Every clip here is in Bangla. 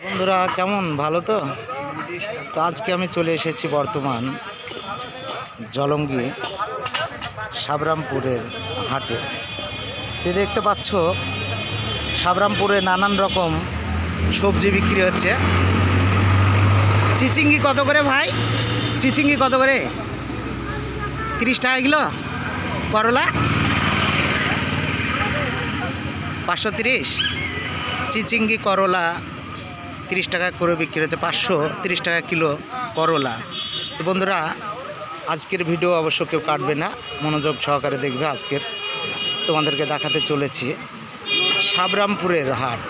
বন্ধুরা কেমন ভালো তো আজকে আমি চলে এসেছি বর্তমান জলঙ্গি সাবরামপুরের হাটে। দেখতে পাচ্ছ সাবরামপুরে নানান রকম সবজি বিক্রি হচ্ছে। চিচিঙ্গি কত করে ভাই? চিচিঙ্গি কত করে? 30 টাকা কিলো। করলা 530। চিচিঙ্গি করলা 30 টাকা করে বিক্রি হচ্ছে, 530 টাকা কিলো করলা। তো বন্ধুরা আজকের ভিডিও অবশ্য কেউ কাটবে না, মনোযোগ সহকারে দেখবে। আজকের তোমাদেরকে দেখাতে চলেছি সাবরামপুরের হাট।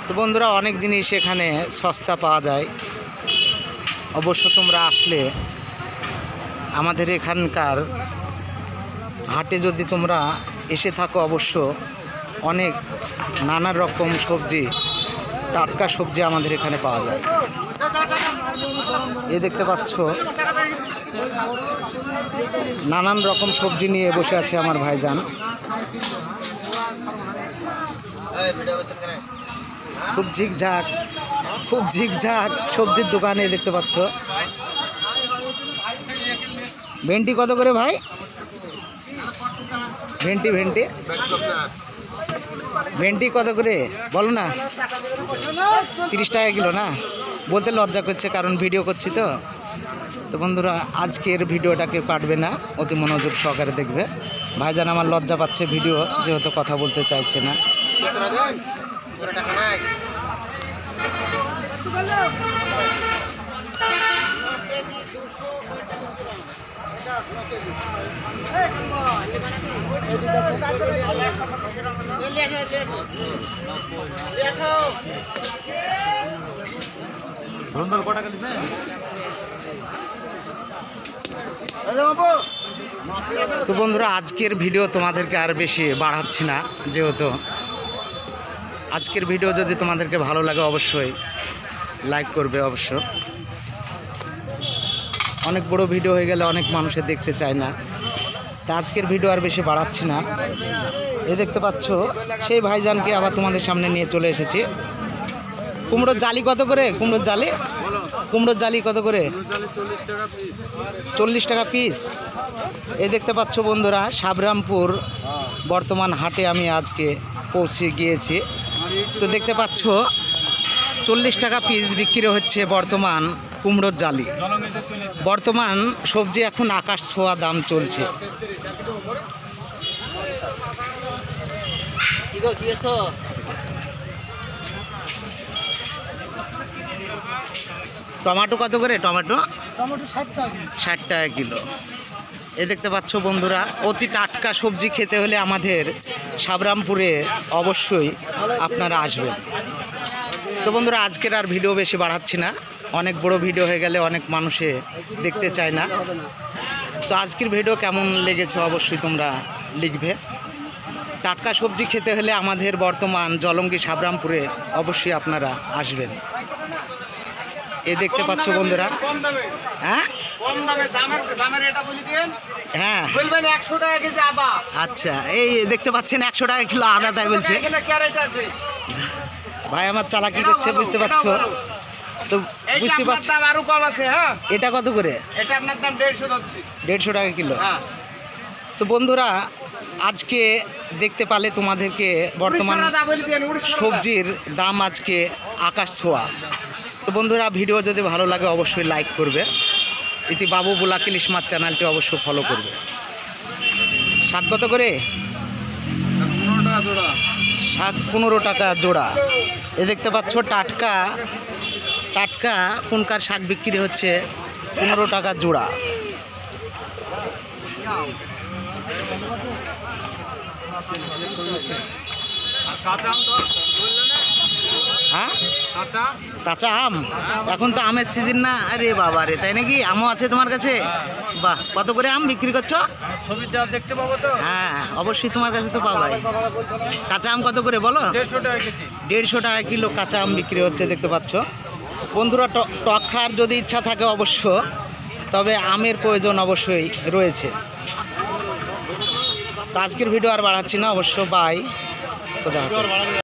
তো বন্ধুরা অনেক জিনিস এখানে সস্তা পাওয়া যায়। অবশ্য তোমরা আসলে আমাদের এখানকার হাটে যদি তোমরা এসে থাকো, অবশ্য অনেক নানা রকম সবজি, টাটকা সবজি আমাদের এখানে পাওয়া যায়। এ দেখতে পাচ্ছ নানান রকম সবজি নিয়ে বসে আছে আমার ভাইজান। খুব ঝিকঝাক সবজির দোকানে দেখতে পাচ্ছ। ভেন্ডি কত করে ভাই? ভেন্ডি কত করে বলো না? 30 টাকা কিলো না? বলতে লজ্জা করছে, কারণ ভিডিও করছি তো। তো বন্ধুরা আজকের ভিডিওটা কেউ কাটবে না, অতি মনোযোগ সহকারে দেখবে। ভাইজান আমার লজ্জা পাচ্ছে, ভিডিও যেহেতু কথা বলতে চাইছে না। তো বন্ধুরা আজকের ভিডিও তোমাদেরকে আর বেশি বাড়াচ্ছি না, যেহেতু আজকের ভিডিও যদি তোমাদেরকে ভালো লাগে অবশ্যই লাইক করবে। অবশ্য অনেক বড় ভিডিও হয়ে গেলে অনেক মানুষের দেখতে চায় না, তা আজকের ভিডিও আর বেশি বাড়াচ্ছি না। এ দেখতে পাচ্ছ সেই ভাইজানকে আবার তোমাদের সামনে নিয়ে চলে এসেছি। কুমড়োর জালি কত করে? কুমড়োর জালি কত করে? 40 টাকা পিস। এ দেখতে পাচ্ছ বন্ধুরা সাবরামপুর বর্তমান হাটে আমি আজকে পৌঁছে গিয়েছি। তো দেখতে পাচ্ছ 40 টাকা পিস বিক্রি হচ্ছে বর্তমান কুমড়োর জালি। বর্তমান সবজি এখন আকাশ ছোঁয়া দাম চলছে। টমেটো কত করে? টমেটো 60 টাকা কিলো। এ দেখতে পাচ্ছ বন্ধুরা অতি টাটকা সবজি খেতে হলে আমাদের সাবরামপুরে অবশ্যই আপনারা আসবেন। তো বন্ধুরা আজকের আর ভিডিও বেশি বাড়াচ্ছি না, অনেক বড় ভিডিও হয়ে গেলে অনেক মানুষে দেখতে চায় না। তো আজকের ভিডিও কেমন লেগেছে অবশ্যই তোমরা লিখবে। টাটকা সবজি খেতে হলে আমাদের বর্তমান জলঙ্গি সাবরামপুরে অবশ্যই আপনারা আসবেন। এ দেখতে পাচ্ছ বন্ধুরা, হ্যাঁ হ্যাঁ আচ্ছা, এই দেখতে পাচ্ছেন 100 টাকা কিলো আদা, তাই বলছে ভাই। আমার চালাকি করছে, বুঝতে পারছো তো? বুঝতে পারছি। এটা কত করে? এটা আপনার দাম 150 টাকা কিলো। তো বন্ধুরা আজকে দেখতে পালে তোমাদেরকে বর্তমান সবজির দাম আজকে আকাশ ছোঁয়া। তো বন্ধুরা ভিডিও যদি ভালো লাগে অবশ্যই লাইক করবে। ইতি বাবু বুলাক ইলিশ মাছ চ্যানেলটি অবশ্যই ফলো করবে। শাক কত করে? 15 টাকা জোড়া। এ দেখতে পাচ্ছ টাটকা কোনকার শাক বিক্রি হচ্ছে 15 টাকা জোড়া। হ্যাঁ কাঁচা আম এখন তো আমের সিজন না। আরে বাবা রে, তাই নাকি? আমও আছে তোমার কাছে? বাহ, কত করে আম বিক্রি করছো? হ্যাঁ অবশ্যই তোমার কাছে তো পাবাই। কাঁচা আম কত করে বলো? 150 টাকা কিলো কাঁচা আম বিক্রি হচ্ছে। দেখতে পাচ্ছ বন্ধুরা টক খাওয়ার যদি ইচ্ছা থাকে অবশ্য, তবে আমের প্রয়োজন অবশ্যই রয়েছে। তো আজকের ভিডিও আর বাড়াচ্ছি না, অবশ্য বাই।